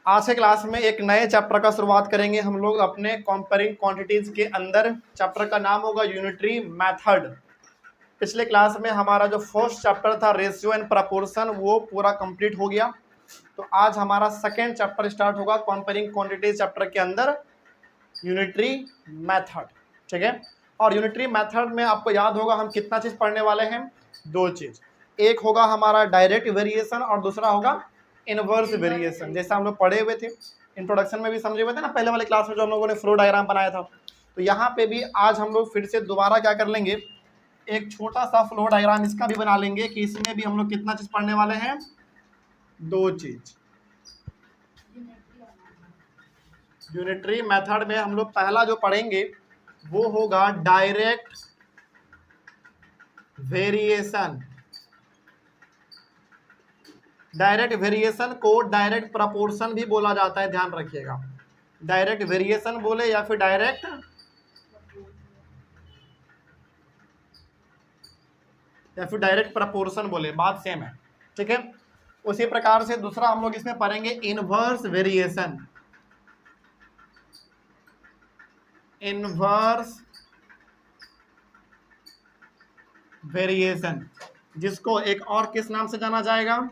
आज के क्लास में एक नए चैप्टर का शुरुआत करेंगे हम लोग अपने कंपेयरिंग क्वांटिटीज के अंदर। चैप्टर का नाम होगा यूनिटरी मेथड। पिछले क्लास में हमारा जो फर्स्ट चैप्टर था रेशियो एंड प्रपोर्शन वो पूरा कंप्लीट हो गया। तो आज हमारा सेकेंड चैप्टर स्टार्ट होगा कंपेयरिंग क्वांटिटीज चैप्टर के अंदर यूनिटरी मेथड। ठीक है, और यूनिटरी मेथड में आपको याद होगा हम कितना चीज पढ़ने वाले हैं, दो चीज। एक होगा हमारा डायरेक्ट वेरिएशन और दूसरा होगा इनवर्स वेरिएशन। जैसा हम लोग पढ़े हुए थे, इंट्रोडक्शन में भी समझे हुए थे ना पहले वाले क्लास में, जो हम लोगों ने फ्लो डायग्राम बनाया था। तो यहाँ पे भी आज हम लोग फिर से दोबारा क्या कर लेंगे, एक छोटा सा फ्लो डायग्राम इसका भी बना लेंगे कि इसमें भी हम लोग कितना चीज पढ़ने वाले हैं, दो चीज। यूनिटरी मेथड में हम लोग पहला जो पढ़ेंगे वो होगा डायरेक्ट वेरिएशन। डायरेक्ट वेरिएशन को डायरेक्ट प्रपोर्शन भी बोला जाता है, ध्यान रखिएगा। डायरेक्ट वेरिएशन बोले या फिर डायरेक्ट प्रपोर्शन बोले, बात सेम है। ठीक है, उसी प्रकार से दूसरा हम लोग इसमें पढ़ेंगे इनवर्स वेरिएशन। इनवर्स वेरिएशन जिसको एक और किस नाम से जाना जाएगा,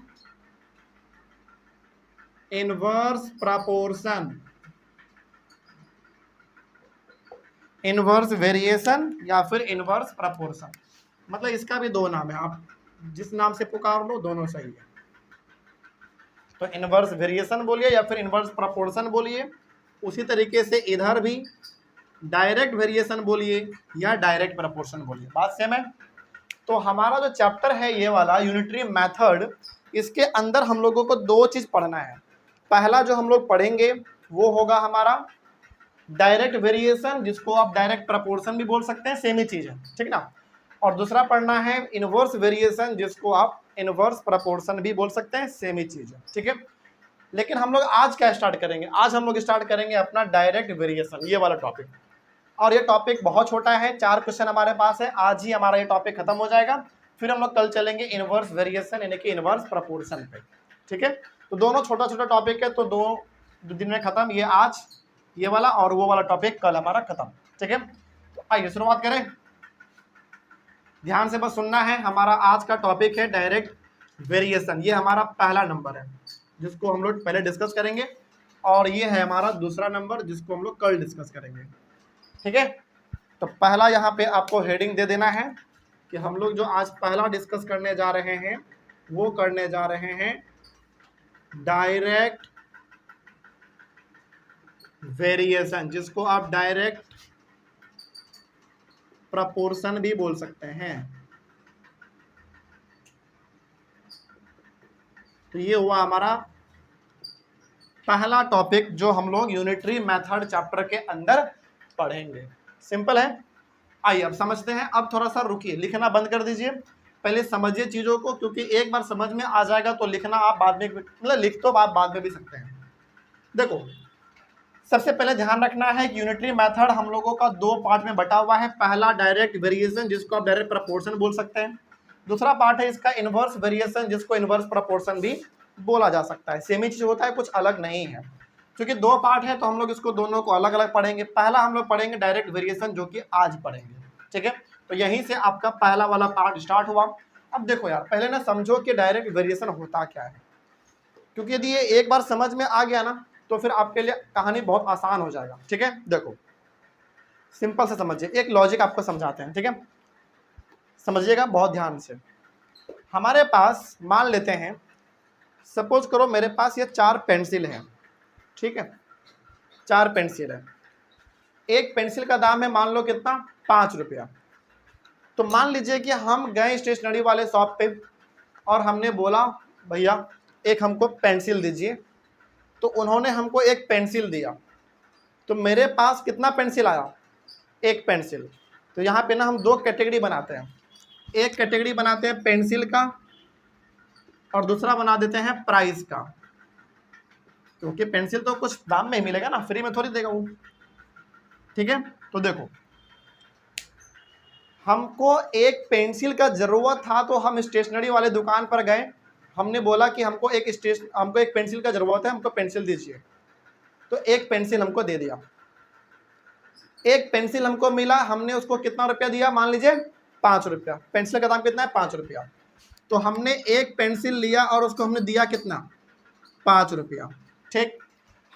इनवर्स प्रपोर्शन। इनवर्स वेरिएशन या फिर इनवर्स प्रपोर्शन, मतलब इसका भी दो नाम है, आप जिस नाम से पुकार लो दोनों सही है। तो इनवर्स वेरिएशन बोलिए या फिर इनवर्स प्रपोर्शन बोलिए। उसी तरीके से इधर भी डायरेक्ट वेरिएशन बोलिए या डायरेक्ट प्रपोर्शन बोलिए, बात सेम है। तो हमारा जो चैप्टर है ये वाला यूनिटरी मेथड, इसके अंदर हम लोगों को दो चीज पढ़ना है। पहला जो हम लोग पढ़ेंगे वो होगा हमारा डायरेक्ट वेरिएशन, जिसको आप डायरेक्ट प्रपोर्शन भी बोल सकते हैं, सेम ही चीज है, ठीक ना। और दूसरा पढ़ना है इनवर्स वेरिएशन, जिसको आप इनवर्स प्रपोर्शन भी बोल सकते हैं, सेम ही चीज है, ठीक है। लेकिन हम लोग आज क्या स्टार्ट करेंगे, आज हम लोग स्टार्ट करेंगे अपना डायरेक्ट वेरिएशन, ये वाला टॉपिक। और ये टॉपिक बहुत छोटा है, 4 क्वेश्चन हमारे पास है, आज ही हमारा ये टॉपिक खत्म हो जाएगा। फिर हम लोग कल चलेंगे इनवर्स वेरिएशन यानी कि इनवर्स प्रपोर्शन पे, ठीक है। तो दोनों छोटा छोटा टॉपिक है, तो दो दिन में खत्म, ये आज ये वाला और वो वाला टॉपिक कल हमारा खत्म, ठीक है। तो आइए शुरुआत करें, ध्यान से बस सुनना है। हमारा आज का टॉपिक है डायरेक्ट वेरिएशन, ये हमारा पहला नंबर है जिसको हम लोग पहले डिस्कस करेंगे, और ये है हमारा दूसरा नंबर जिसको हम लोग कल डिस्कस करेंगे, ठीक है। तो पहला यहाँ पे आपको हेडिंग दे देना है कि हम लोग जो आज पहला डिस्कस करने जा रहे हैं वो करने जा रहे हैं डायरेक्ट वेरिएशन, जिसको आप डायरेक्ट प्रपोर्शन भी बोल सकते हैं। तो ये हुआ हमारा पहला टॉपिक जो हम लोग यूनिटरी मेथड चैप्टर के अंदर पढ़ेंगे। सिंपल है, आइए अब समझते हैं। अब थोड़ा सा रुकिए, लिखना बंद कर दीजिए, पहले समझिए चीजों को, क्योंकि एक बार समझ में आ जाएगा तो लिखना आप बाद में, मतलब लिख तो आप बाद में भी सकते हैं। देखो, सबसे पहले ध्यान रखना है कि यूनिटरी मेथड हम लोगों का दो पार्ट में बटा हुआ है। पहला डायरेक्ट वेरिएशन, जिसको आप डायरेक्ट प्रपोर्शन बोल सकते हैं। दूसरा पार्ट है इसका इनवर्स वेरिएशन, जिसको इनवर्स प्रपोर्शन भी बोला जा सकता है। सेम ही चीज होता है, कुछ अलग नहीं है। क्योंकि दो पार्ट है तो हम लोग इसको दोनों को अलग अलग पढ़ेंगे। पहला हम लोग पढ़ेंगे डायरेक्ट वेरिएशन, जो कि आज पढ़ेंगे, ठीक है। तो यहीं से आपका पहला वाला पार्ट स्टार्ट हुआ। अब देखो यार, पहले ना समझो कि डायरेक्ट वेरिएशन होता क्या है, क्योंकि यदि ये एक बार समझ में आ गया ना तो फिर आपके लिए कहानी बहुत आसान हो जाएगा, ठीक है। देखो सिंपल से समझिए, एक लॉजिक आपको समझाते हैं, ठीक है। समझिएगा बहुत ध्यान से। हमारे पास मान लेते हैं, सपोज करो मेरे पास ये 4 पेंसिल है, ठीक है। 4 पेंसिल है, एक पेंसिल का दाम है मान लो कितना, 5 रुपया। तो मान लीजिए कि हम गए स्टेशनरी वाले शॉप पे और हमने बोला भैया एक हमको पेंसिल दीजिए, तो उन्होंने हमको एक पेंसिल दिया। तो मेरे पास कितना पेंसिल आया, एक पेंसिल। तो यहाँ पे ना हम दो कैटेगरी बनाते हैं, एक कैटेगरी बनाते हैं पेंसिल का और दूसरा बना देते हैं प्राइस का, क्योंकि पेंसिल तो कुछ दाम में ही मिलेगा ना, फ्री में थोड़ी देगा वो, ठीक है। तो देखो हमको एक पेंसिल का जरूरत था, तो हम स्टेशनरी वाले दुकान पर गए हमने बोला कि हमको एक पेंसिल का जरूरत है, हमको पेंसिल दीजिए। तो एक पेंसिल हमको दे दिया, एक पेंसिल हमको मिला, हमने उसको कितना रुपया दिया, मान लीजिए 5 रुपया। पेंसिल का दाम कितना है, 5 रुपया। तो हमने एक पेंसिल लिया और उसको हमने दिया कितना, 5 रुपया। ठीक,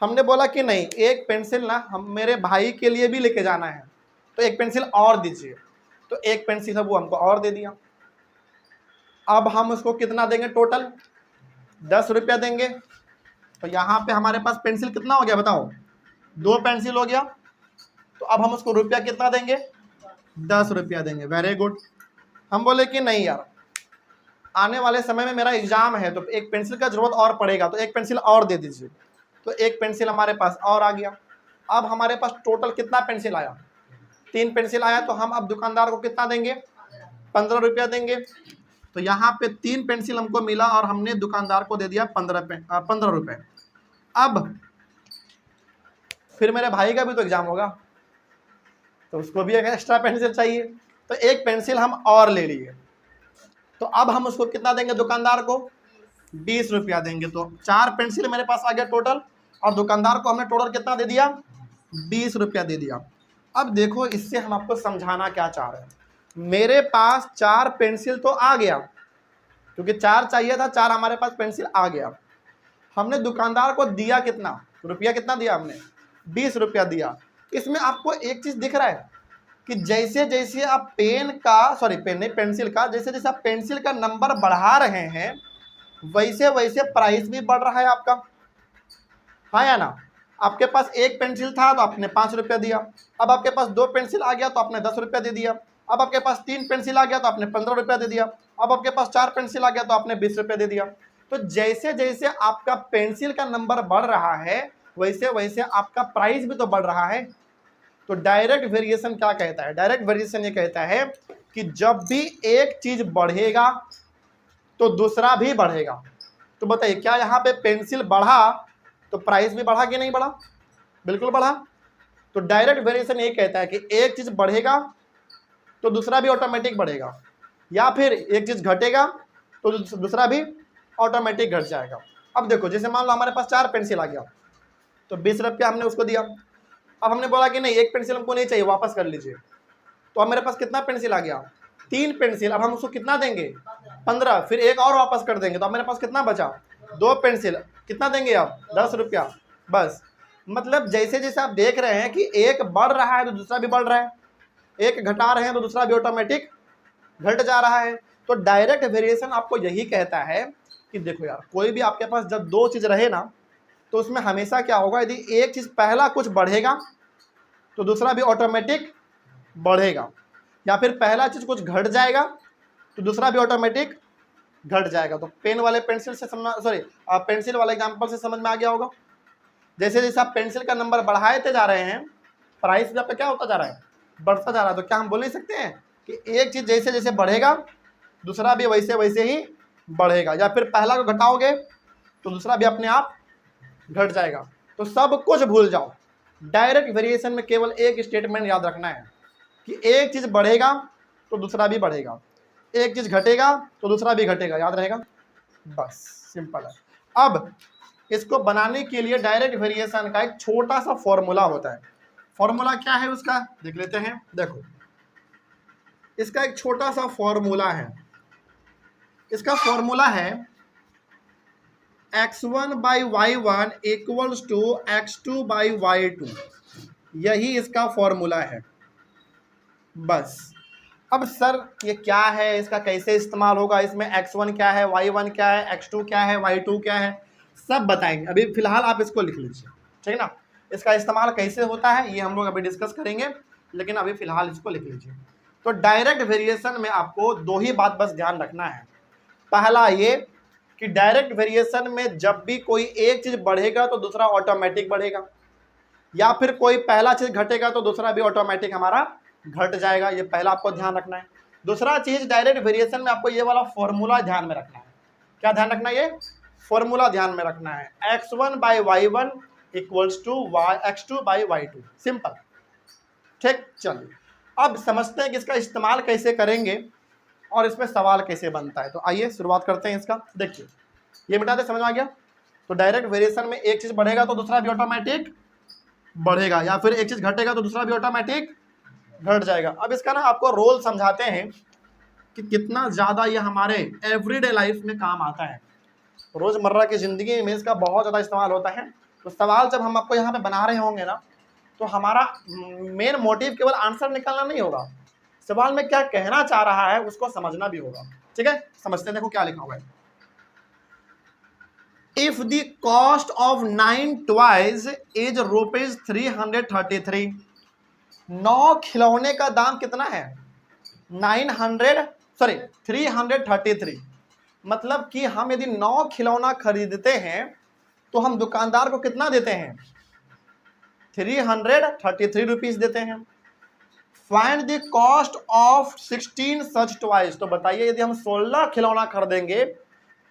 हमने बोला कि नहीं, एक पेंसिल ना हम मेरे भाई के लिए भी लेके जाना है, तो एक पेंसिल और दीजिए। तो एक पेंसिल है वो हमको और दे दिया। अब हम उसको कितना देंगे, टोटल 10 रुपया देंगे। तो यहाँ पे हमारे पास पेंसिल कितना हो गया बताओ, 2 पेंसिल हो गया। तो अब हम उसको रुपया कितना देंगे, 10 रुपया देंगे। Very good. हम बोले कि नहीं यार, आने वाले समय में मेरा एग्जाम है, तो एक पेंसिल का जरूरत और पड़ेगा, तो एक पेंसिल और दे दीजिए। तो एक पेंसिल हमारे पास और आ गया। अब हमारे पास टोटल कितना पेंसिल आया, 3 पेंसिल आया। तो हम अब दुकानदार को कितना देंगे, 15 रुपया देंगे। तो यहाँ पे 3 पेंसिल हमको मिला और हमने दुकानदार को दे दिया 15 रुपये। अब फिर मेरे भाई का भी तो एग्जाम होगा, तो उसको भी एक एक्स्ट्रा पेंसिल चाहिए। तो एक पेंसिल हम और ले लिए। तो अब हम उसको कितना देंगे, दुकानदार को 20 रुपया देंगे। तो 4 पेंसिल मेरे पास आ गया टोटल, और दुकानदार को हमने टोटल कितना दे दिया, 20 रुपया दे दिया। अब देखो, इससे हम आपको समझाना क्या चाह रहे हैं। मेरे पास 4 पेंसिल तो आ गया, क्योंकि 4 चाहिए था, 4 हमारे पास पेंसिल आ गया। हमने दुकानदार को दिया कितना रुपया, कितना दिया हमने, 20 रुपया दिया। इसमें आपको एक चीज दिख रहा है कि जैसे जैसे आप पेंसिल का जैसे जैसे आप पेंसिल का नंबर बढ़ा रहे हैं, वैसे वैसे प्राइस भी बढ़ रहा है आपका, हाँ या ना। आपके पास एक पेंसिल था तो आपने 5 रुपया दिया। अब आपके पास 2 पेंसिल आ गया तो आपने 10 रुपया दे दिया। अब आपके पास 3 पेंसिल आ गया तो आपने 15 रुपया दे दिया। अब आपके पास 4 पेंसिल आ गया तो आपने 20 रुपया दे दिया। तो जैसे जैसे आपका पेंसिल का नंबर बढ़ रहा है, वैसे वैसे आपका प्राइस भी तो बढ़ रहा है। तो डायरेक्ट वेरिएशन क्या कहता है, डायरेक्ट वेरिएशन ये कहता है कि जब भी एक चीज बढ़ेगा तो दूसरा भी बढ़ेगा। तो बताइए, क्या यहाँ पे पेंसिल बढ़ा तो प्राइस भी बढ़ा कि नहीं बढ़ा, बिल्कुल बढ़ा। तो डायरेक्ट वेरिएशन ये कहता है कि एक चीज बढ़ेगा तो दूसरा भी ऑटोमेटिक बढ़ेगा, या फिर एक चीज घटेगा तो दूसरा भी ऑटोमेटिक घट जाएगा। अब देखो, जैसे मान लो हमारे पास 4 पेंसिल आ गया, तो 20 रुपया हमने उसको दिया। अब हमने बोला कि नहीं, एक पेंसिल हमको नहीं चाहिए, वापस कर लीजिए। तो अब मेरे पास कितना पेंसिल आ गया, 3 पेंसिल। अब हम उसको कितना देंगे, 15। फिर एक और वापस कर देंगे, तो अब मेरे पास कितना बचा, 2 पेंसिल। कितना देंगे अब, 10 रुपया। बस, मतलब जैसे जैसे आप देख रहे हैं कि एक बढ़ रहा है तो दूसरा भी बढ़ रहा है, एक घटा रहे हैं तो दूसरा भी ऑटोमेटिक घट जा रहा है। तो डायरेक्ट वेरिएशन आपको यही कहता है कि देखो यार, कोई भी आपके पास जब 2 चीज रहे ना, तो उसमें हमेशा क्या होगा, यदि एक चीज पहला कुछ बढ़ेगा तो दूसरा भी ऑटोमेटिक बढ़ेगा, या फिर पहला चीज कुछ घट जाएगा तो दूसरा भी ऑटोमेटिक घट जाएगा। तो पेन वाले पेंसिल से पेंसिल वाले एग्जांपल से समझ में आ गया होगा। जैसे जैसे आप पेंसिल का नंबर बढ़ाते जा रहे हैं, प्राइस भी आपका क्या होता जा रहा है, बढ़ता जा रहा है। तो क्या हम बोल नहीं सकते हैं कि एक चीज जैसे जैसे बढ़ेगा दूसरा भी वैसे वैसे ही बढ़ेगा, या फिर पहला को घटाओगे तो दूसरा भी अपने आप घट जाएगा। तो सब कुछ भूल जाओ, डायरेक्ट वेरिएशन में केवल एक स्टेटमेंट याद रखना है कि एक चीज बढ़ेगा तो दूसरा भी बढ़ेगा, एक चीज घटेगा तो दूसरा भी घटेगा, याद रहेगा, बस सिंपल है। अब इसको बनाने के लिए डायरेक्ट वेरिएशन का एक छोटा सा फॉर्मूला होता है। फॉर्मूला क्या है उसका, देख लेते हैं। देखो, इसका एक छोटा सा फॉर्मूला है। इसका फॉर्मूला है x1 by y1 equals to x2 by y2। यही इसका फॉर्मूला है, बस। अब सर ये क्या है, इसका कैसे इस्तेमाल होगा, इसमें x1 क्या है, y1 क्या है, x2 क्या है, y2 क्या है, सब बताएंगे। अभी फिलहाल आप इसको लिख लीजिए, ठीक है ना। इसका इस्तेमाल कैसे होता है ये हम लोग अभी डिस्कस करेंगे, लेकिन अभी फिलहाल इसको लिख लीजिए। तो डायरेक्ट वेरिएशन में आपको 2 ही बात बस ध्यान रखना है। पहला ये कि डायरेक्ट वेरिएशन में जब भी कोई एक चीज बढ़ेगा तो दूसरा ऑटोमेटिक बढ़ेगा, या फिर कोई पहला चीज घटेगा तो दूसरा भी ऑटोमेटिक हमारा घट जाएगा। ये पहला आपको ध्यान रखना है। दूसरा चीज, डायरेक्ट वेरिएशन में आपको ये वाला फॉर्मूला ध्यान में रखना है। क्या ध्यान रखना है, ये फॉर्मूला ध्यान में रखना है, x1 by y1 equals to x2 by y2, simple, ठीक। चलिए अब समझते हैं कि इसका इस्तेमाल कैसे करेंगे और इसमें सवाल कैसे बनता है। तो आइए शुरुआत करते हैं इसका। देखिए, ये मिटा दे, समझ में आ गया। तो डायरेक्ट वेरिएशन में एक चीज बढ़ेगा तो दूसरा भी ऑटोमेटिक बढ़ेगा, या फिर एक चीज घटेगा तो दूसरा भी ऑटोमेटिक घट जाएगा। अब इसका ना आपको रोल समझाते हैं कि कितना ज्यादा ये हमारे एवरीडे लाइफ में काम आता है, रोजमर्रा की जिंदगी में इसका बहुत ज्यादा इस्तेमाल होता है। तो सवाल जब हम आपको यहाँ पे बना रहे होंगे ना, तो हमारा मेन मोटिव केवल आंसर निकालना नहीं होगा, सवाल में क्या कहना चाह रहा है उसको समझना भी होगा। ठीक है, समझते हैं, देखो क्या लिखा हुआ है। If the cost of 9 toys is ₹333, 9 खिलौने का दाम कितना है? 333। मतलब कि हम यदि 9 खिलौना खरीदते हैं तो हम दुकानदार को कितना देते हैं? 333 रुपीज देते हैं। Find the cost of 16 such toys, तो बताइए यदि हम 16 खिलौना खरीदेंगे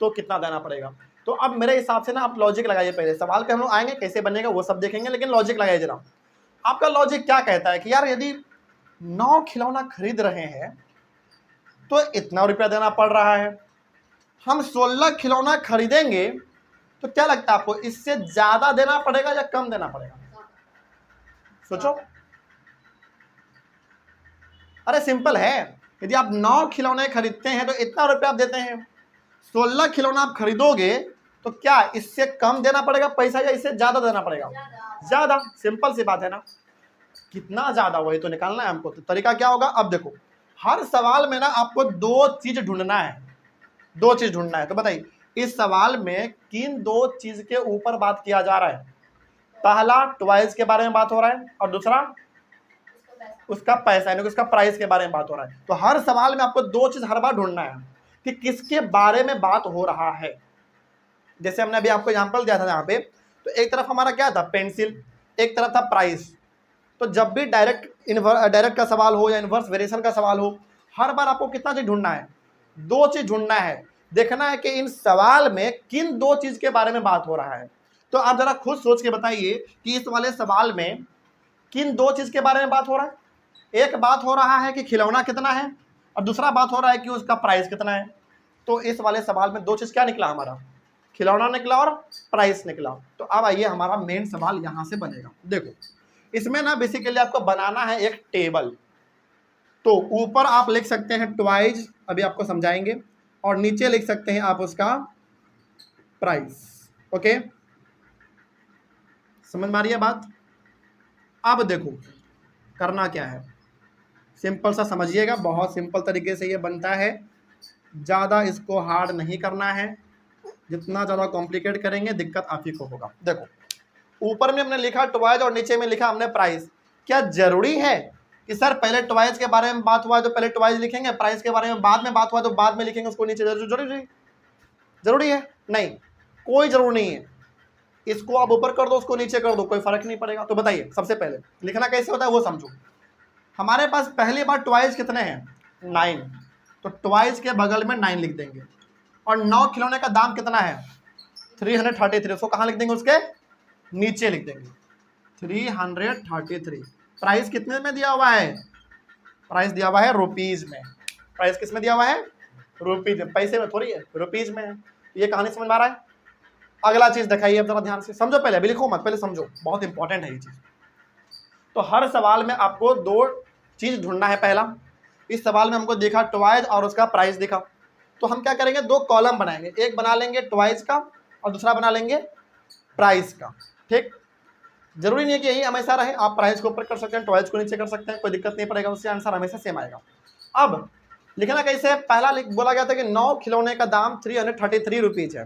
तो कितना देना पड़ेगा। तो अब मेरे हिसाब से ना आप लॉजिक लगाइए, पहले सवाल पे हम लोग आएंगे, कैसे बनेगा वो सब देखेंगे, लेकिन लॉजिक लगाइए जरा। आपका लॉजिक क्या कहता है कि यार यदि 9 खिलौना खरीद रहे हैं तो इतना रुपया देना पड़ रहा है, हम 16 खिलौना खरीदेंगे तो क्या लगता है आपको, इससे ज्यादा देना पड़ेगा या कम देना पड़ेगा? सोचो। अरे सिंपल है, यदि आप 9 खिलौने खरीदते हैं तो इतना रुपया आप देते हैं, 16 खिलौना आप खरीदोगे तो क्या इससे कम देना पड़ेगा पैसा या इससे ज्यादा देना पड़ेगा? ज्यादा। सिंपल सी बात है ना, कितना ज्यादा वही तो निकालना है हमको। तो तरीका क्या होगा, अब देखो हर सवाल में ना आपको 2 चीज ढूंढना है, 2 चीज ढूंढना है। तो बताइए इस सवाल में किन 2 चीज के ऊपर बात किया जा रहा है? पहला टॉयज के बारे में बात हो रहा है और दूसरा उसका पैसा यानी उसका प्राइस के बारे में बात हो रहा है। तो हर सवाल में आपको 2 चीज हर बार ढूंढना है कि किसके बारे में बात हो रहा है। जैसे हमने अभी आपको एग्जांपल दिया था यहाँ पे, तो एक तरफ हमारा क्या था, पेंसिल, एक तरफ था प्राइस। तो जब भी डायरेक्ट का सवाल हो या इनवर्स वेरिएशन का सवाल हो, हर बार आपको कितना चीज ढूंढना है? 2 चीज ढूंढना है। देखना है कि इन सवाल में किन 2 चीज के बारे में बात हो रहा है। तो आप जरा खुद सोच के बताइए कि इस वाले सवाल में किन 2 चीज के बारे में बात हो रहा है। एक बात हो रहा है कि खिलौना कितना है और दूसरा बात हो रहा है कि उसका प्राइस कितना है। तो इस वाले सवाल में 2 चीज क्या निकला हमारा, खिलौना निकला और प्राइस निकला। तो अब आइए हमारा मेन सवाल यहां से बनेगा। देखो इसमें ना बेसिकली आपको बनाना है एक टेबल। तो ऊपर आप लिख सकते हैं टॉयज, अभी आपको समझाएंगे, और नीचे लिख सकते हैं आप उसका प्राइस। ओके, समझ में आ रही है बात? अब देखो करना क्या है, सिंपल सा समझिएगा, बहुत सिंपल तरीके से ये बनता है, ज़्यादा इसको हार्ड नहीं करना है। जितना ज़्यादा कॉम्प्लिकेट करेंगे दिक्कत आप ही को होगा। देखो ऊपर में हमने लिखा टॉयज और नीचे में लिखा हमने प्राइस। क्या जरूरी है कि सर पहले टॉयज के बारे में बात हुआ है तो पहले टॉयज लिखेंगे, प्राइस के बारे में बाद में बात हुआ तो बाद में लिखेंगे उसको नीचे? जरूरी है? नहीं, कोई जरूर नहीं है। इसको आप ऊपर कर दो उसको नीचे कर दो, कोई फर्क नहीं पड़ेगा। तो बताइए सबसे पहले लिखना कैसे होता है वो समझो। हमारे पास पहली बार टॉयज कितने हैं? 9। तो टॉयज के बगल में 9 लिख देंगे। और 9 खिलौने का दाम कितना है? 333। उसको कहाँ लिख देंगे? उसके नीचे लिख देंगे 333। प्राइस कितने में दिया हुआ है? प्राइस दिया हुआ है रुपीज में। प्राइस किस में दिया हुआ है? रुपीज में, पैसे में थोड़ी है, रुपीज में है। ये कहानी समझ में आ रहा है? अगला चीज दिखाइए अब जरा ध्यान से, समझो पहले, अभी लिखो मत, पहले समझो, बहुत इंपॉर्टेंट है ये चीज। तो हर सवाल में आपको 2 चीज ढूंढना है। पहला, इस सवाल में हमको देखा टॉयज और उसका प्राइस दिखा, तो हम क्या करेंगे, 2 कॉलम बनाएंगे, एक बना लेंगे टॉयज का और दूसरा बना लेंगे प्राइस का। ठीक, जरूरी नहीं है कि यही हमेशा रहे, आप प्राइस को ऊपर कर सकते हैं, टॉयज को नीचे कर सकते हैं, कोई दिक्कत नहीं पड़ेगा, उससे आंसर हमेशा सेम आएगा। अब लिखना कैसे है? पहला बोला गया था कि 9 खिलौने का दाम 333 रुपीज है,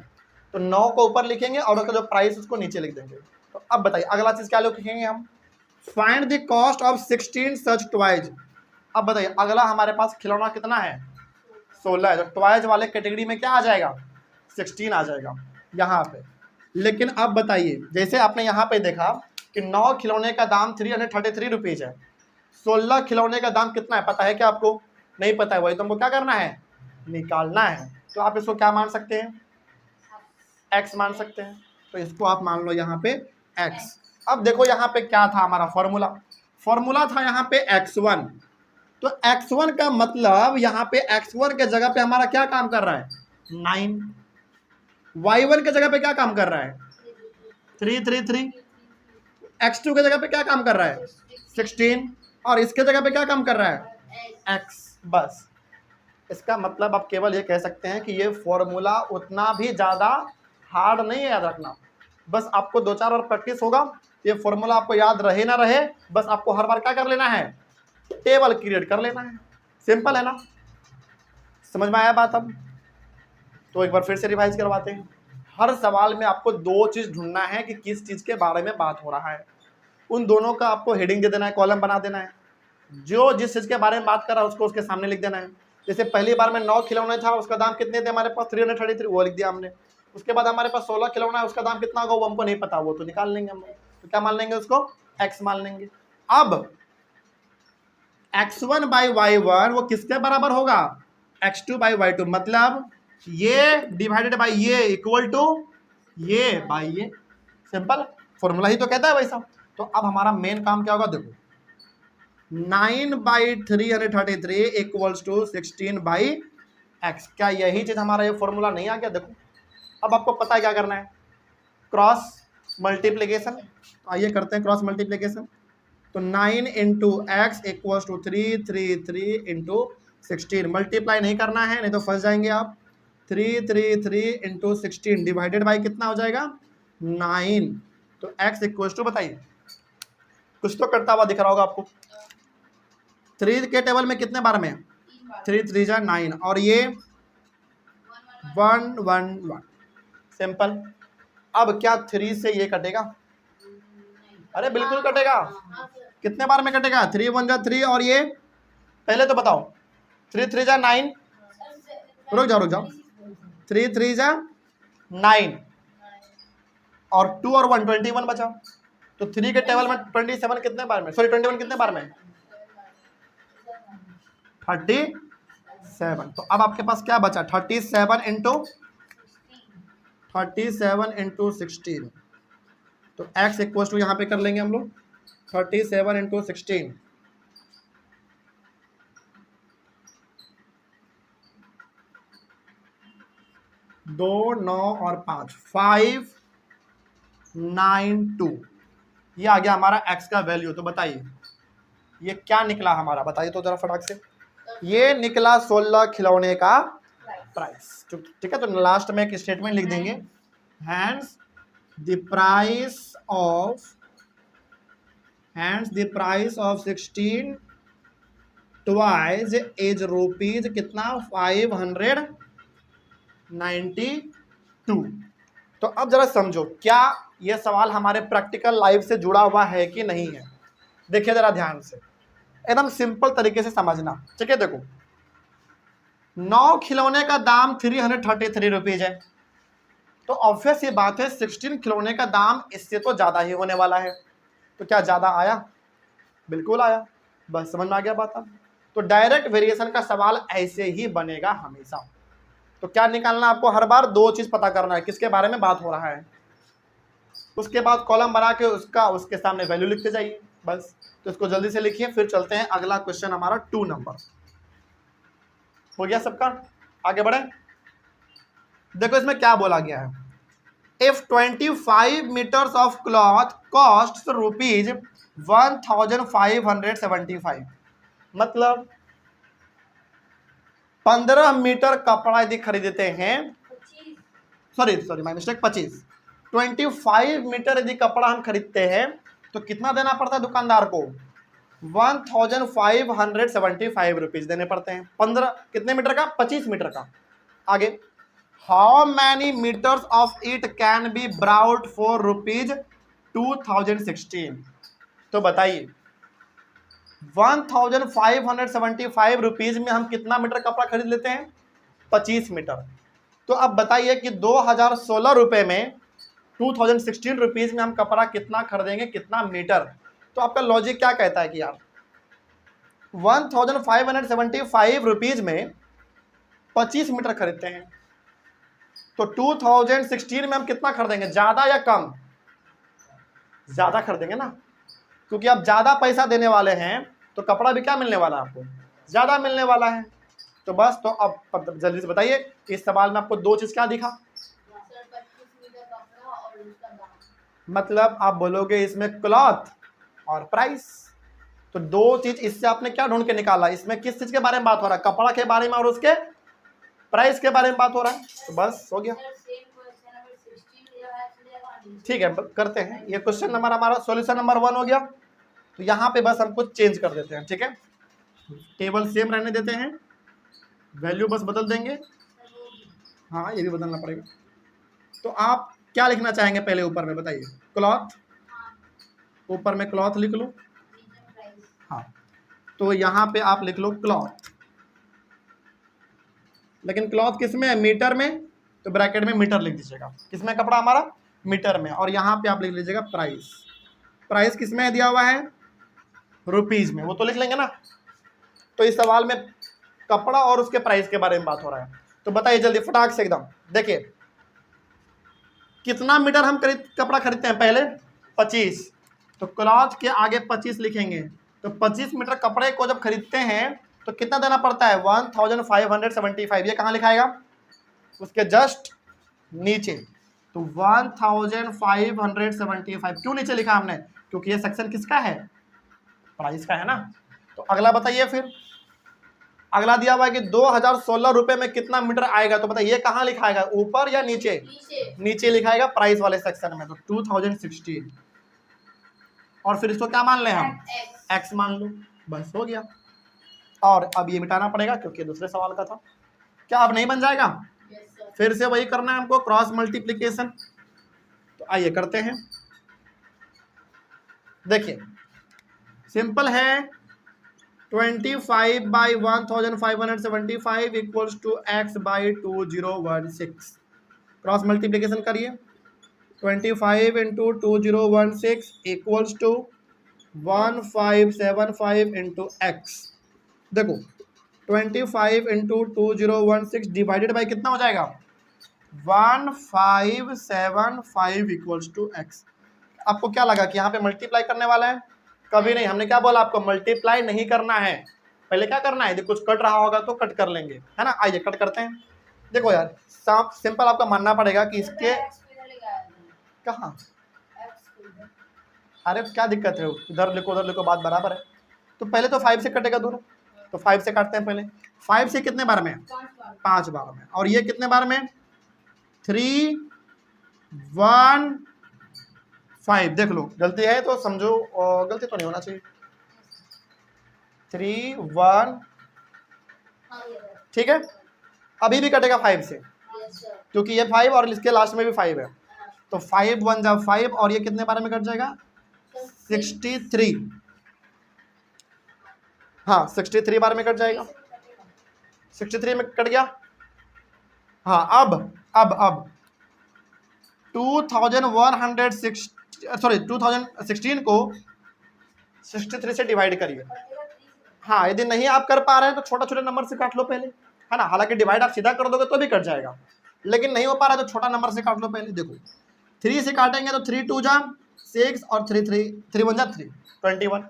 तो 9 को ऊपर लिखेंगे और उसका जो प्राइस उसको नीचे लिख देंगे। तो अब बताइए अगला चीज क्या लिखेंगे हम? Find the cost of 16 such toys. अब बताइए अगला हमारे पास खिलौना कितना है? 16 है। तो टॉयज वाले कैटेगरी में क्या आ जाएगा? 16 आ जाएगा यहाँ पे। लेकिन अब बताइए, जैसे आपने यहाँ पे देखा कि 9 खिलौने का दाम 333 रुपीज है, 16 खिलौने का दाम कितना है पता है क्या आपको? नहीं पता है, वही तो हमको क्या करना है? निकालना है। तो आप इसको क्या मान सकते हैं? x मान सकते हैं। तो इसको आप मान लो यहाँ पे x। अब देखो यहाँ पे क्या था हमारा फॉर्मूला था यहाँ पे x1। तो x1 का मतलब यहाँ पे x1 के जगह पे हमारा क्या काम कर रहा है? 9। y1 के जगह पे क्या काम कर रहा है 3 3 3, x2 के जगह पे क्या काम कर रहा है 16, और इसके जगह पे क्या काम कर रहा है x। बस इसका मतलब आप केवल ये कह सकते हैं कि ये फॉर्मूला उतना भी ज़्यादा हार्ड नहीं है याद रखना। बस आपको 2-4 बार प्रैक्टिस होगा, ये फॉर्मूला आपको याद रहे ना रहे, बस आपको हर बार क्या कर लेना है टेबल क्रिएट कर लेना है। सिंपल है ना, समझ में आया बात। अब तो एक बार फिर से रिवाइज करवाते हैं। हर सवाल में आपको 2 चीज़ ढूंढना है कि किस चीज़ के बारे में बात हो रहा है, उन दोनों का आपको हेडिंग दे देना है, कॉलम बना देना है, जो जिस चीज़ के बारे में बात कर रहा है उसको उसके सामने लिख देना है। जैसे पहली बार में 9 खिलौने था, उसका दाम कितने थे हमारे पास 333, वो लिख दिया हमने। उसके बाद हमारे पास 16 खिलौना है, उसका दाम कितना होगा वो हमको नहीं पता, वो तो निकाल लेंगे हम। तो क्या मान लेंगे उसको x मान लेंगे। अब x1 बाई y1 वो किसके बराबर होगा x2 बाई y2, मतलब ये डिवाइडेड बाई ये इक्वल टू ये बाई ये। सिंपल फॉर्मूला ही तो कहता है भाई साहब। तो अब हमारा मेन काम क्या होगा, देखो 9/333 इक्वल्स टू 16/x। क्या यही चीज हमारा ये फॉर्मूला नहीं आ गया। देखो अब आपको पता है क्या करना है, क्रॉस मल्टीप्लीकेशन। आइए करते हैं क्रॉस मल्टीप्लीकेशन। तो 9 into x equals to 333 into 16। Multiply नहीं करना है, नहीं तो फंस जाएंगे आप। 333 इंटू 16 डिवाइडेड बाई कितना हो जाएगा 9। तो x इक्वल्स टू बताइए, कुछ तो करता हुआ दिख रहा होगा आपको। 3 के टेबल में कितने बार में 3 3 जा 9, और ये 1 1 1। सिंपल। अब क्या 3 से ये कटेगा, अरे बिल्कुल कटेगा। कितने बार में कटेगा 3 1 जा 3, और ये पहले तो बताओ 3 3 जा 9, रुक जाओ 3 3 जा 9 और 2 और 1 21 बचा। तो 3 के टेबल में 27 कितने बार में, सॉरी 21 कितने बार में 37। तो अब आपके पास क्या बचा 37 इंटू 16। तो x इक्वल टू यहाँ पे कर लेंगे हम लोग 37 इंटू 16। 2 9 और 5 592 ये आ गया हमारा x का वैल्यू। तो बताइए ये क्या निकला हमारा, बताइए तो जरा फटाक से। ये निकला 16 खिलौने का प्राइस। ठीक है, तो लास्ट में एक स्टेटमेंट लिख देंगे, hence the price of 16 toys is rupees कितना 592। तो अब जरा समझो क्या ये सवाल हमारे प्रैक्टिकल लाइफ से जुड़ा हुआ है कि नहीं है। देखिए जरा ध्यान से, एकदम सिंपल तरीके से समझना। ठीक है, देखो 9 खिलौने का दाम 333 रुपीज है, तो ऑब्वियस ये बात है 16 खिलौने का दाम इससे तो ज़्यादा ही होने वाला है। तो क्या ज़्यादा आया, बिल्कुल आया। बस समझ में आ गया बात। अब तो डायरेक्ट वेरिएशन का सवाल ऐसे ही बनेगा हमेशा। तो क्या निकालना आपको, हर बार 2 चीज़ पता करना है, किसके बारे में बात हो रहा है, उसके बाद कॉलम बना के उसके सामने वैल्यू लिखते जाइए बस। तो इसको जल्दी से लिखिए, फिर चलते हैं अगला क्वेश्चन हमारा 2 नंबर। हो गया सबका, आगे बढ़े। देखो इसमें क्या बोला गया है, if 25 metres of cloth cost rupees 1575। मतलब 15 मीटर कपड़ा यदि खरीदते हैं, सॉरी माय मिस्टेक, 25 मीटर यदि कपड़ा हम खरीदते हैं तो कितना देना पड़ता है दुकानदार को 1575 रुपीज देने पड़ते हैं। 15 कितने मीटर का 25 मीटर का। आगे how many metres of it can be brought for rupees 2016। तो बताइए 1575 रुपीज में हम कितना मीटर कपड़ा खरीद लेते हैं 25 मीटर। तो अब बताइए कि 2016 रुपए में 2016 रुपीज में हम कपड़ा कितना खरीदेंगे, कितना मीटर। तो आपका लॉजिक क्या कहता है कि यार 1575 रुपीज में 25 मीटर खरीदते हैं, तो 2016 में हम कितना खरीदेंगे, ज्यादा या कम, ज्यादा खरीदेंगे ना, क्योंकि आप ज्यादा पैसा देने वाले हैं तो कपड़ा भी क्या मिलने वाला है आपको, ज्यादा मिलने वाला है। तो बस, तो अब जल्दी से बताइए इस सवाल में आपको 2 चीज क्या दिखा, मतलब आप बोलोगे इसमें क्लॉथ और प्राइस। तो दो चीज इससे आपने क्या ढूंढ के निकाला, इसमें किस चीज के बारे में बात हो रहा है, कपड़ा के बारे में और उसके प्राइस के बारे में बात हो रहा है। तो बस हो गया। ठीक है, करते हैं। ये क्वेश्चन नंबर हमारा सॉल्यूशन नंबर 1 हो गया। तो यहाँ पे बस हम कुछ चेंज कर देते हैं। ठीक है, टेबल सेम रहने देते हैं, वैल्यू बस बदल देंगे। हाँ, ये भी बदलना पड़ेगा। तो आप क्या लिखना चाहेंगे पहले ऊपर में बताइए? क्लॉथ, ऊपर में क्लॉथ लिख लो। हाँ, तो यहाँ पे आप लिख लो क्लॉथ, लेकिन क्लॉथ किस में है? मीटर में। तो ब्रैकेट में मीटर लिख दीजिएगा। किसमें कपड़ा हमारा? मीटर में। और यहाँ पे आप लिख लीजिएगा प्राइस। प्राइस किसमें दिया हुआ है? रुपीज में। वो तो लिख लेंगे ना। तो इस सवाल में कपड़ा और उसके प्राइस के बारे में बात हो रहा है। तो बताइए जल्दी फटाक से एकदम। देखिए कितना मीटर हम कपड़ा खरीदते हैं? पहले 25। तो क्लॉथ के आगे 25 लिखेंगे। तो 25 मीटर कपड़े को जब खरीदते हैं तो कितना देना पड़ता है? 1575। ये कहाँ लिखाएगा? उसके जस्ट नीचे। तो 1575 क्यों नीचे लिखा हमने? क्योंकि ये सेक्शन किसका है? प्राइस का है ना। तो अगला बताइए फिर। अगला दिया हुआ है कि 2016 रुपए में कितना मीटर आएगा। तो बताइए कहाँ लिखाएगा, ऊपर या नीचे? नीचे लिखाएगा प्राइस वाले सेक्शन में। तो 2016। और फिर इसको क्या मान ले हम? एक्स मान लो। बस हो गया। और अब ये मिटाना पड़ेगा क्योंकि दूसरे सवाल का था। क्या अब नहीं बन जाएगा? फिर से वही करना है हमको, क्रॉस मल्टीप्लीकेशन। तो आइए करते हैं। देखिए सिंपल है। 25/1575 equals to x by 2016। Cross multiplication करिए। 25 into 2016 equals to 1575 into x. देखो 25 इंटू 2016 डिवाइडेड बाई कितना हो जाएगा? 1575 इक्वल्स टू एक्स। आपको क्या लगा कि यहाँ पे मल्टीप्लाई करने वाला है? कभी नहीं। हमने क्या बोला आपको? मल्टीप्लाई नहीं करना है। पहले क्या करना है? कुछ कट रहा होगा तो कट कर लेंगे, है ना। आइए कट करते हैं। देखो यार सिंपल आपका मानना पड़ेगा कि इसके कहाँ, अरे क्या दिक्कत है? इधर लिखो उधर लिखो, बात बराबर है। तो पहले तो 5 से कटेगा दोनों। तो 5 से काटते हैं पहले। 5 से कितने बार में? 5 बार में। और ये कितने बार में? 3 1 5। देख लो, गलती है तो समझो, गलती तो नहीं होना चाहिए। 3 1। ठीक है, अभी भी कटेगा 5 से क्योंकि ये 5 और इसके लास्ट में भी 5 है। तो 5 1 जा 5 और ये कितने बार में कट जाएगा? 63। हाँ 63 बार में कट जाएगा। 63 में कट गया। हाँ अब 2016 को 63 से डिवाइड करिए। हाँ, यदि नहीं आप कर पा रहे हैं तो छोटा छोटा नंबर से काट लो पहले, है ना। हालांकि डिवाइड आप सीधा कर दोगे तो भी कट जाएगा, लेकिन नहीं हो पा रहा है तो छोटा नंबर से काट लो पहले। देखो 3 से काटेंगे तो 3 2 जा 6 और 3 1 जा 3 21।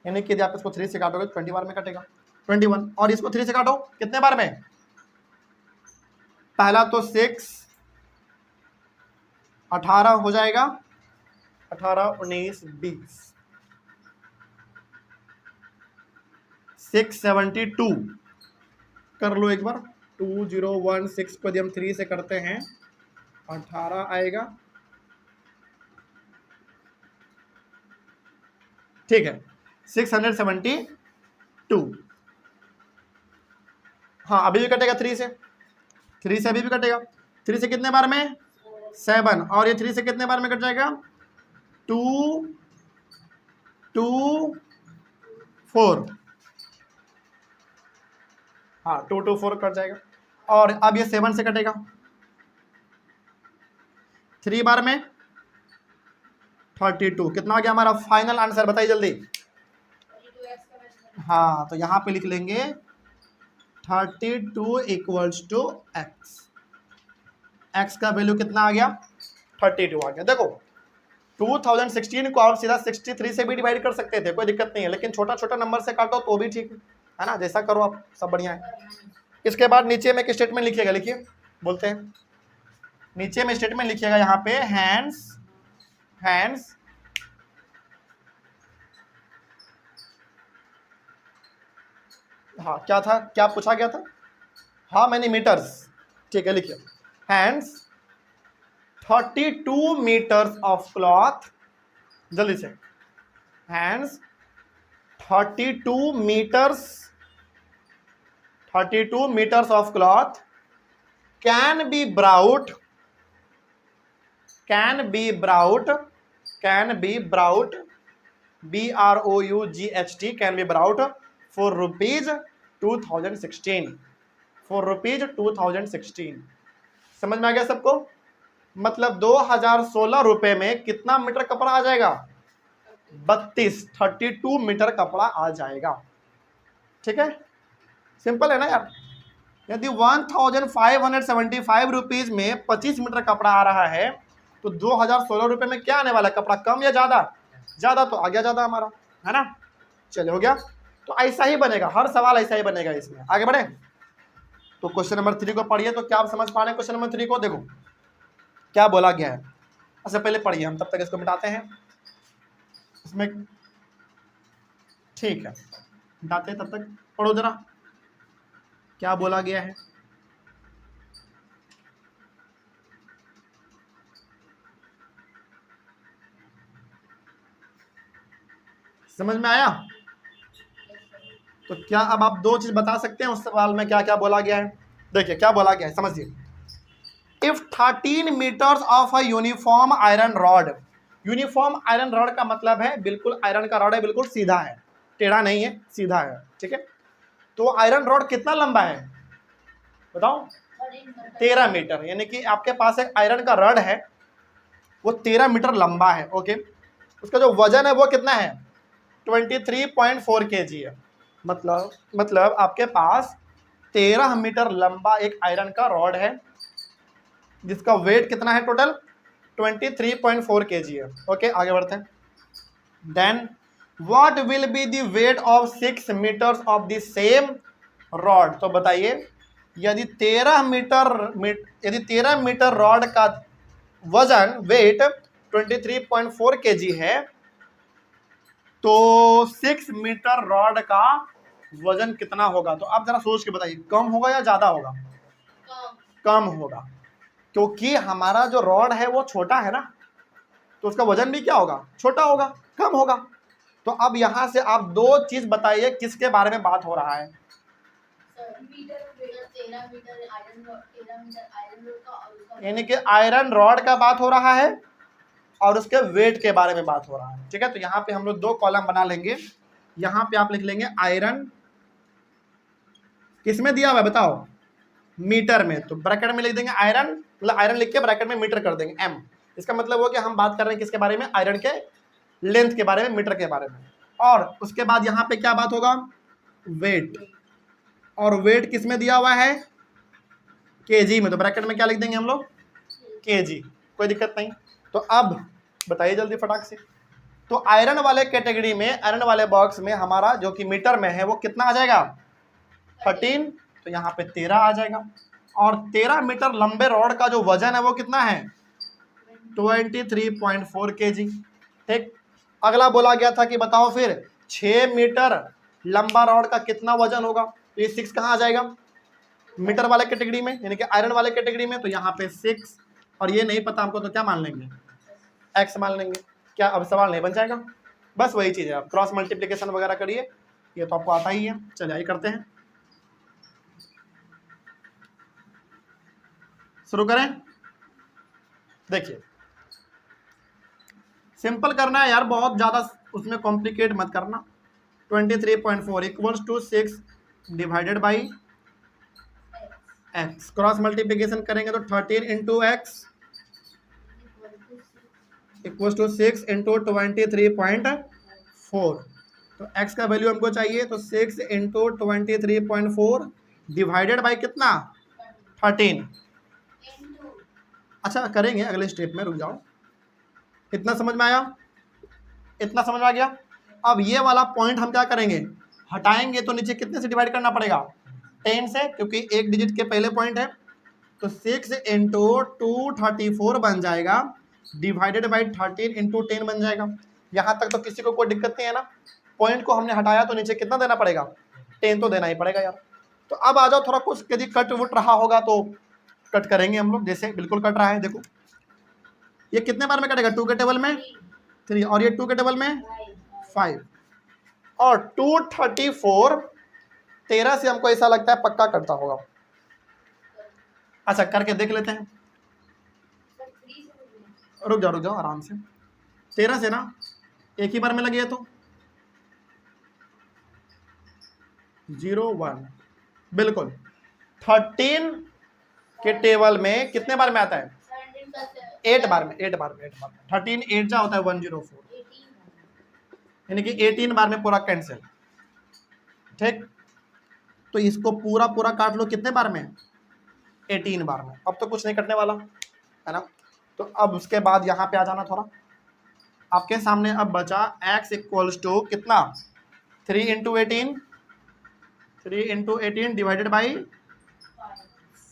यानी कि यदि आप इसको 3 से काटोगे 20 बार में कटेगा 21। और इसको 3 से काटो कितने बार में? पहला तो 6 18 हो जाएगा, 18 19 20 672 कर लो एक बार। 2016 को यदि हम 3 से करते हैं 18 आएगा। ठीक है 672। हाँ अभी भी कटेगा 3 से अभी भी कटेगा। 3 से कितने बार में? 7। और ये 3 से कितने बार में कट जाएगा? 2 2 4। हाँ 2 2 4 कट जाएगा। और अब ये 7 से कटेगा 3 बार में 32। कितना आ गया हमारा फाइनल आंसर? बताइए जल्दी। हाँ तो यहाँ पे लिख लेंगे 32 इक्वल्स टू एक्स। एक्स का वैल्यू कितना आ गया? 32 आ गया। देखो 2016 को आप सीधा 63 से भी डिवाइड कर सकते थे, कोई दिक्कत नहीं है, लेकिन छोटा छोटा नंबर से काटो तो भी ठीक है ना। जैसा करो आप, सब बढ़िया है। इसके बाद नीचे में एक स्टेटमेंट लिखिएगा, लिखिए बोलते हैं नीचे में स्टेटमेंट लिखिएगा यहाँ पे हैंड्स हाँ क्या था, क्या पूछा गया था, हाउ मेनी मीटर्स, ठीक है लिखिए, हैंड्स 32 मीटर्स ऑफ क्लॉथ, जल्दी से, hence 32 metres of cloth can be brought B-R-O-U-G-H-T can be brought for rupees 2016 समझ में आ गया सबको? मतलब 2016 रुपए में कितना मीटर कपड़ा आ जाएगा? 32 मीटर कपड़ा आ जाएगा। ठीक है, सिंपल है ना यार। यदि 1575 रुपीज में 25 मीटर कपड़ा आ रहा है तो 2016 रुपए में क्या आने वाला है? कपड़ा कम या ज्यादा? ज्यादा, तो आ गया ज्यादा हमारा, है ना। चलिए हो गया। तो ऐसा ही बनेगा, हर सवाल ऐसा ही बनेगा इसमें। आगे बढ़े तो क्वेश्चन नंबर 3 को पढ़िए। तो क्या आप समझ पा रहे हैं क्वेश्चन नंबर 3 को? देखो क्या बोला गया है। अच्छा पहले पढ़िए, हम तब तक इसको मिटाते हैं इसमें, ठीक है मिटाते हैं, तब तक पढ़ो जरा क्या बोला गया है। समझ में आया? तो क्या अब आप दो चीज बता सकते हैं उस सवाल में क्या क्या बोला गया है? देखिए क्या बोला गया है, समझिए। If 13 metres of a uniform iron rod, uniform iron rod का मतलब है बिल्कुल आयरन का रॉड है, बिल्कुल सीधा है, टेढ़ा नहीं है, सीधा है। ठीक है, तो आयरन रॉड कितना लंबा है बताओ? 13 मीटर, यानी कि आपके पास एक आयरन का रॉड है वो 13 मीटर लंबा है। ओके, उसका जो वजन है वो कितना है? 23.4 kg है। मतलब आपके पास 13 मीटर लंबा एक आयरन का रॉड है जिसका वेट कितना है? टोटल 23.4 kg है। ओके आगे बढ़ते हैं। Then what will be the weight of 6 metres of the same rod? तो बताइए यदि 13 मीटर रॉड का वजन वेट 23.4 kg है तो 6 मीटर रॉड का वजन कितना होगा? तो आप जरा सोच के बताइए, कम होगा या ज्यादा होगा? कम होगा, क्योंकि हमारा जो रॉड है वो छोटा है ना, तो उसका वजन भी क्या होगा? छोटा होगा, कम होगा। तो अब यहां से आप दो चीज बताइए किसके बारे में बात हो रहा है? यानी कि आयरन रॉड का बात हो रहा है और उसके वेट के बारे में बात हो रहा है। ठीक है, तो यहाँ पे हम लोग दो कॉलम बना लेंगे। यहाँ पे आप लिख लेंगे आयरन, किसमें दिया हुआ है बताओ? मीटर में। तो ब्रैकेट में लिख देंगे आयरन, मतलब आयरन लिख के ब्रैकेट में मीटर कर देंगे m। इसका मतलब वो कि हम बात कर रहे हैं किसके बारे में? आयरन के लेंथ के बारे में, मीटर के बारे में। और उसके बाद यहाँ पे क्या बात होगा? वेट, और वेट किस में दिया हुआ है? केजी में। तो ब्रैकेट में क्या लिख देंगे हम लोग? केजी, कोई दिक्कत नहीं। तो अब बताइए जल्दी फटाक से, तो आयरन वाले कैटेगरी में, आयरन वाले बॉक्स में हमारा जो कि मीटर में है वो कितना आ जाएगा? 13, तो यहाँ पे 13 आ जाएगा। और 13 मीटर लंबे रॉड का जो वजन है वो कितना है? 23.4 kg। ठीक, अगला बोला गया था कि बताओ फिर 6 मीटर लंबा रॉड का कितना वजन होगा? तो ये 6 कहाँ आ जाएगा? मीटर वाले कैटेगरी में, यानी कि आयरन वाले कैटेगरी में। तो यहाँ पे 6, और ये नहीं पता हमको तो क्या मान लेंगे? x मान लेंगे। क्या अब सवाल नहीं बन जाएगा? बस वही चीज़ है, आप क्रॉस मल्टीप्लिकेशन वगैरह करिए, ये तो आपको आता ही है। चलिए आइए करते हैं, शुरू करें। देखिए सिंपल करना है यार, बहुत ज़्यादा उसमें कॉम्प्लिकेट मत करना। 23.4 equals to 6 divided by x, cross multiplication करेंगे तो 13 into x equals to 6 into 23.4। तो x का वैल्यू हमको चाहिए, तो 6 इंटू 23.4 डिवाइडेड बाई कितना? 13। अच्छा करेंगे अगले स्टेप में, रुक जाओ। इतना समझ में आया? इतना समझ में आ गया? अब ये वाला पॉइंट हम क्या करेंगे? हटाएंगे, तो नीचे कितने से डिवाइड करना पड़ेगा? 10 से, क्योंकि एक डिजिट के पहले पॉइंट है। तो 6 इंटू 234 बन जाएगा डिवाइडेड बाई 13 इंटू 10 बन जाएगा। यहाँ तक तो किसी को कोई दिक्कत नहीं है ना। पॉइंट को हमने हटाया तो नीचे कितना देना पड़ेगा, 10 तो देना ही पड़ेगा यार। तो अब आ जाओ, थोड़ा कुछ यदि कट वुट रहा होगा तो कट करेंगे हम लोग, जैसे बिल्कुल कट रहा है। देखो ये कितने बार में कटेगा, 2 के टेबल में 3 और ये 2 के टेबल में 5 और 234 13 से हमको ऐसा लगता है पक्का कटता होगा। अच्छा करके देख लेते हैं, रुक जाओ आराम से। 13 से ना एक ही बार में लगे तो 0 1 बिल्कुल। 13 के टेबल में कितने बार में आता है, 8 बार में। 13 8 जा होता है 104, यानी कि 18 बार में पूरा कैंसिल। ठीक, तो इसको पूरा पूरा काट लो कितने बार में, 18 बार में। अब तो कुछ नहीं कटने वाला है ना। तो अब उसके बाद यहाँ पे आ जाना थोड़ा, आपके सामने अब बचा x इक्वल्स टू कितना, 3 इंटू 18 डिवाइडेड बाई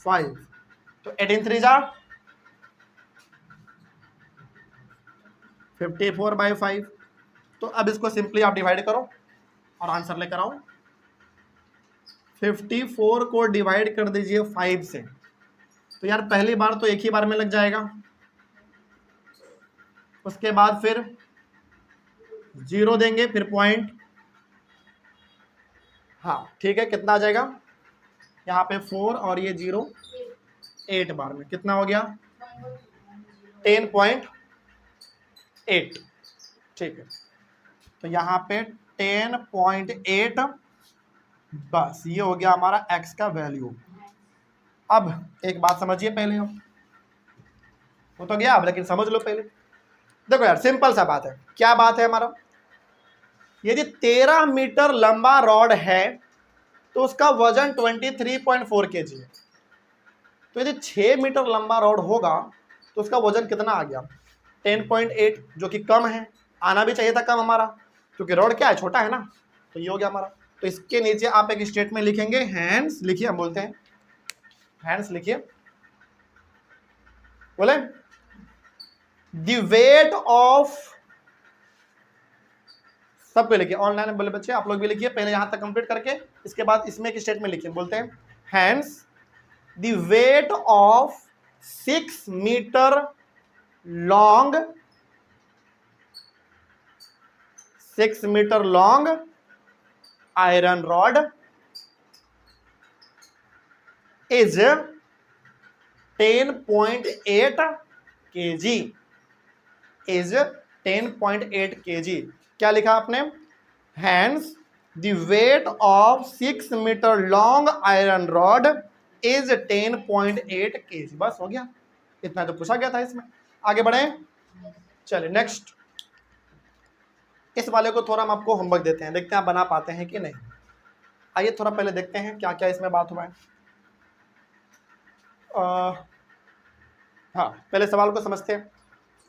5। तो 18 3 जा 54 बाई 5। तो अब इसको सिंपली आप डिवाइड करो और आंसर लेकर आओ। 54 को डिवाइड कर दीजिए 5 से, तो यार पहली बार तो एक ही बार में लग जाएगा, उसके बाद फिर 0 देंगे, फिर पॉइंट। हाँ ठीक है, कितना आ जाएगा यहाँ पे 4 और ये 0, 8 बार में कितना हो गया 10.8। ठीक है, तो यहाँ पे 10.8, बस ये हो गया हमारा x का वैल्यू। अब एक बात समझिए पहले, हम वो तो गया अब, लेकिन समझ लो पहले। देखो यार सिंपल सा बात है, क्या बात है हमारा, यदि 13 मीटर लंबा रॉड है तो उसका वजन 23.4 kg है। तो यदि 6 मीटर लंबा रॉड होगा तो उसका वजन कितना आ गया, 10.8, जो कि कम है, आना भी चाहिए था कम हमारा, क्योंकि रॉड क्या है, छोटा है ना। तो ये हो गया हमारा। तो इसके नीचे आप एक स्टेटमेंट लिखेंगे, हैंड्स लिखिए, हम बोलते हैं हैंड्स लिखिए, बोले द वेट ऑफ, सबको लिखिए, ऑनलाइन बोले बच्चे आप लोग भी लिखिए, पहले यहां तक कंप्लीट करके इसके बाद इसमें एक स्टेटमेंट लिखिए, बोलते हैं hence the weight of 6 metre long, 6 metre long iron rod is 10.8 kg, is 10.8 kg। क्या लिखा आपने, hence the weight of 6 metre long iron rod is 10.8 kg। बस हो गया, इतना तो पूछा गया था इसमें। आगे बढ़े, चलिए नेक्स्ट। इस वाले को थोड़ा हम आपको होमवर्क देते हैं, देखते हैं आप बना पाते हैं कि नहीं। आइए थोड़ा पहले देखते हैं क्या क्या इसमें बात हुआ है। हाँ पहले सवाल को समझते हैं,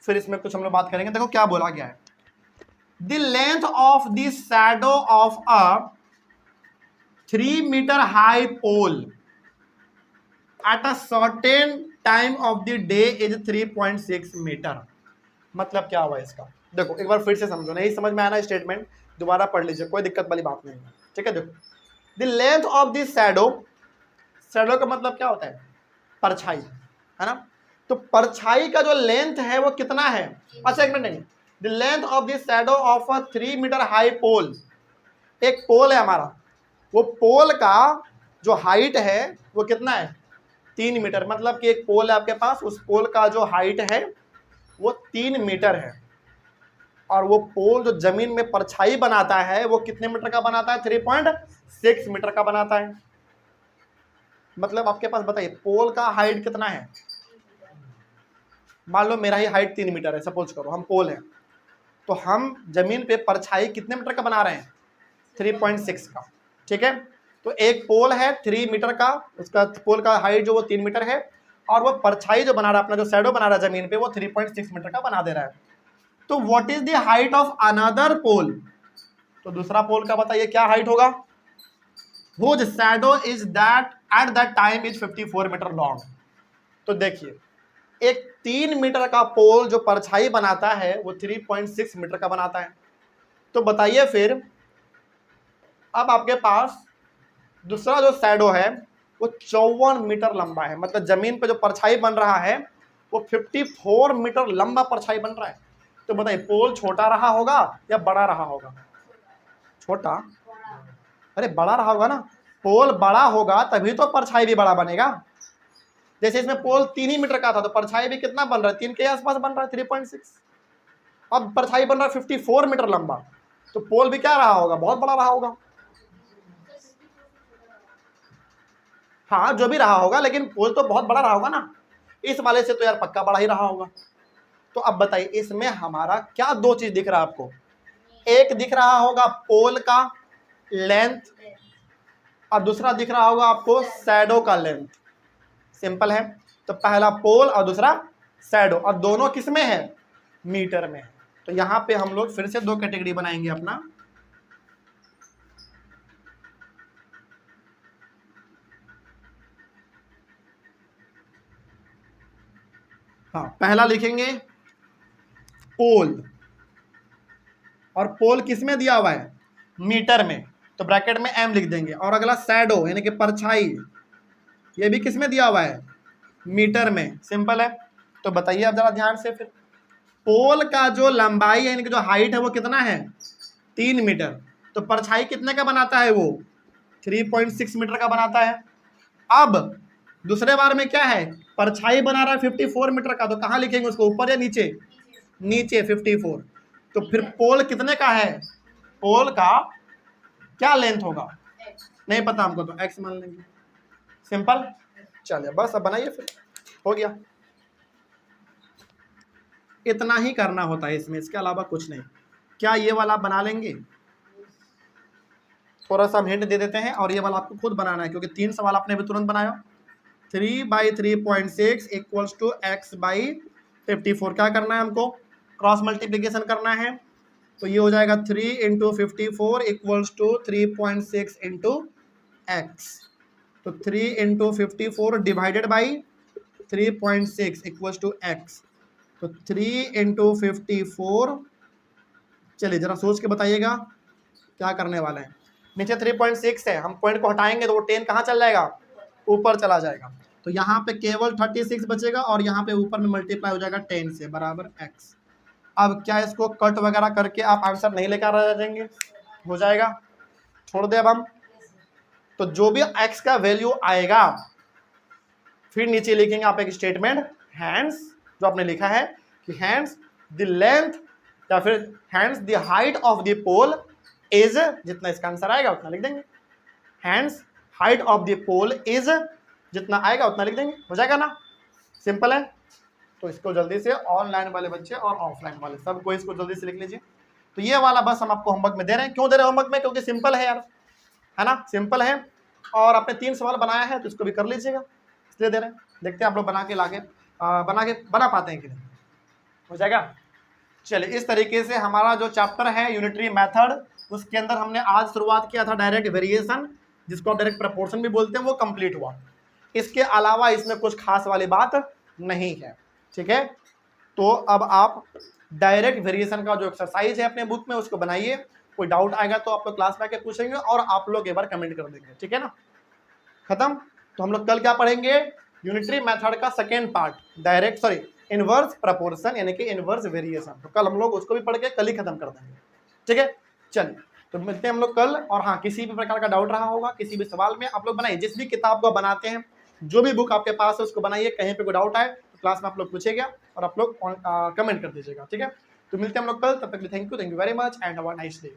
फिर इसमें कुछ हम लोग बात करेंगे। देखो क्या बोला गया है, the length of the shadow of a 3 metre high pole at a certain time of the day is 3.6 metre. मतलब क्या हुआ इसका, देखो एक बार फिर से समझो, नहीं समझ में आना स्टेटमेंट दोबारा पढ़ लीजिए, कोई दिक्कत वाली बात नहीं है। ठीक है, देखो the length of the shadow, shadow का मतलब क्या होता है, परछाई, है ना। तो परछाई का जो लेंथ है वो कितना है, अच्छा एक मिनट, नहीं, the length of the shadow of a 3 metre high pole, एक पोल है हमारा, वो पोल का जो हाइट है वो कितना है, 3 मीटर। मतलब कि एक पोल है आपके पास, उस पोल का जो हाइट है वो 3 मीटर है, और वो पोल जो जमीन में परछाई बनाता है वो कितने मीटर का बनाता है, 3.6 मीटर का बनाता है। मतलब आपके पास बताइए पोल का हाइट कितना है, मान लो मेरा ही हाइट 3 मीटर है, सपोज करो हम पोल हैं, तो हम जमीन पे परछाई कितने मीटर का बना रहे हैं, 3.6 का। ठीक है, तो एक पोल है 3 मीटर का, उसका पोल का हाइट जो वो 3 मीटर है, और वो परछाई जो बना रहा है, अपना जो शैडो बना रहा है जमीन पे, वो 3.6 मीटर का बना दे रहा है। तो what is the height of another pole, तो दूसरा पोल का बताइए क्या हाइट होगा, whose shadow is that at that time is 54 metre long. तो देखिए एक 3 मीटर का पोल जो परछाई बनाता है वो 3.6 मीटर का बनाता है। तो बताइए फिर, अब आपके पास दूसरा जो शैडो है वो 54 मीटर लंबा है, मतलब जमीन पे जो परछाई बन रहा है वो 54 मीटर लंबा परछाई बन रहा है। तो बताइए पोल छोटा रहा होगा या बड़ा रहा होगा? छोटा। अरे बड़ा रहा होगा ना, पोल बड़ा होगा तभी तो परछाई भी बड़ा बनेगा। जैसे इसमें पोल 3 ही मीटर का था तो परछाई भी कितना बन रहा है? 3 के आसपास बन रहा है, 3.6। अब परछाई बन रहा है 54 मीटर लंबा, तो पोल भी क्या रहा होगा? बहुत बड़ा रहा होगा। हाँ जो भी रहा होगा, लेकिन पोल तो बहुत बड़ा रहा होगा ना, इस वाले से तो यार पक्का बड़ा ही रहा होगा। तो अब बताइए इसमें हमारा क्या दो चीज दिख रहा है आपको? एक दिख रहा होगा पोल का लेंथ और दूसरा दिख रहा होगा आपको शैडो का लेंथ। सिंपल है। तो पहला पोल और दूसरा शैडो, और दोनों किस में है? मीटर में। तो यहां पे हम लोग फिर से दो कैटेगरी बनाएंगे अपना। हाँ पहला लिखेंगे पोल, और पोल किस में दिया हुआ है? मीटर में, तो ब्रैकेट में m लिख देंगे। और अगला शैडो यानी कि परछाई, ये भी किस में दिया हुआ है? मीटर में। सिंपल है। तो बताइए अब जरा ध्यान से फिर, पोल का जो लंबाई है यानी कि जो हाइट है वो कितना है? 3 मीटर। तो परछाई कितने का बनाता है वो? 3.6 मीटर का बनाता है। अब दूसरे बार में क्या है? परछाई बना रहा है 54 मीटर का, तो कहाँ लिखेंगे उसको? ऊपर या नीचे? नीचे 54। तो फिर पोल कितने का है? पोल का क्या लेंथ होगा? नहीं पता हमको, तो x मान लेंगे। सिंपल। चलिए बस अब बनाइए फिर, हो गया। इतना ही करना होता है इसमें, इसके अलावा कुछ नहीं। क्या ये वाला बना लेंगे? थोड़ा सा हम हिंट दे देते हैं, और ये वाला आपको खुद बनाना है क्योंकि 3 सवाल आपने अभी तुरंत बनाया। 3/3.6 इक्वल्स टू x/54। क्या करना है हमको? क्रॉस मल्टीप्लीकेशन करना है। तो ये हो जाएगा 3 × 54 इक्वल्स टू 3.6 × x। तो 3 × 54 divided by 3.6 equals to x। तो 3 × 54, चलिए जरा सोच के बताइएगा क्या करने वाले हैं। नीचे 3.6 है, हम पॉइंट को हटाएंगे तो वो 10 कहाँ चल जाएगा? ऊपर चला जाएगा। तो यहाँ पे केवल 36 बचेगा, और यहाँ पे ऊपर में मल्टीप्लाई हो जाएगा 10 से, बराबर x। अब क्या इसको कट वगैरह करके आप आंसर नहीं लेकर आ जाएंगे? हो जाएगा। छोड़ दे अब हम। तो जो भी x का वैल्यू आएगा फिर नीचे लिखेंगे आप एक स्टेटमेंट, हैंस, जो आपने लिखा है कि हैंस द लेंथ या फिर hence the height of the pole is, जितना इसका आंसर आएगा उतना लिख देंगे। Hence height of the pole is, जितना आएगा उतना लिख देंगे। हो जाएगा ना? सिंपल है। तो इसको जल्दी से ऑनलाइन वाले बच्चे और ऑफलाइन वाले सबको इसको जल्दी से लिख लीजिए। तो ये वाला बस हम आपको होमवर्क में दे रहे हैं। क्यों दे रहे हैं होमवर्क में? क्योंकि सिंपल है यार, है ना? सिंपल है, और आपने 3 सवाल बनाया है तो इसको भी कर लीजिएगा, इसलिए दे रहे हैं। देखते हैं आप लोग बना पाते हैं कि नहीं। हो जाएगा। चलिए इस तरीके से हमारा जो चैप्टर है यूनिटरी मेथड, उसके अंदर हमने आज शुरुआत किया था डायरेक्ट वेरिएशन, जिसको आप डायरेक्ट प्रपोर्शन भी बोलते हैं, वो कंप्लीट हुआ। इसके अलावा इसमें कुछ खास वाली बात नहीं है। ठीक है, तो अब आप डायरेक्ट वेरिएशन का जो एक्सरसाइज है अपने बुक में उसको बनाइए। कोई डाउट आएगा तो आप लोग क्लास में आके पूछेंगे और आप लोग एक बार कमेंट कर देंगे। ठीक है ना? खत्म। तो हम लोग कल क्या पढ़ेंगे? यूनिटरी मेथड का सेकेंड पार्ट, इनवर्स प्रपोर्शन यानी कि इनवर्स वेरिएशन। तो कल हम लोग उसको भी पढ़ के कल ही खत्म कर देंगे। ठीक है, चलिए तो मिलते हैं हम लोग कल। और हाँ, किसी भी प्रकार का डाउट रहा होगा किसी भी सवाल में, आप लोग बनाइए। जिस भी किताब को बनाते हैं, जो भी बुक आपके पास है उसको बनाइए। कहीं पे कोई डाउट आए तो क्लास में आप लोग पूछेगा और आप लोग कमेंट कर दीजिएगा। ठीक है, तो मिलते हैं हम लोग कल। तब तक thank you very much and have a nice day.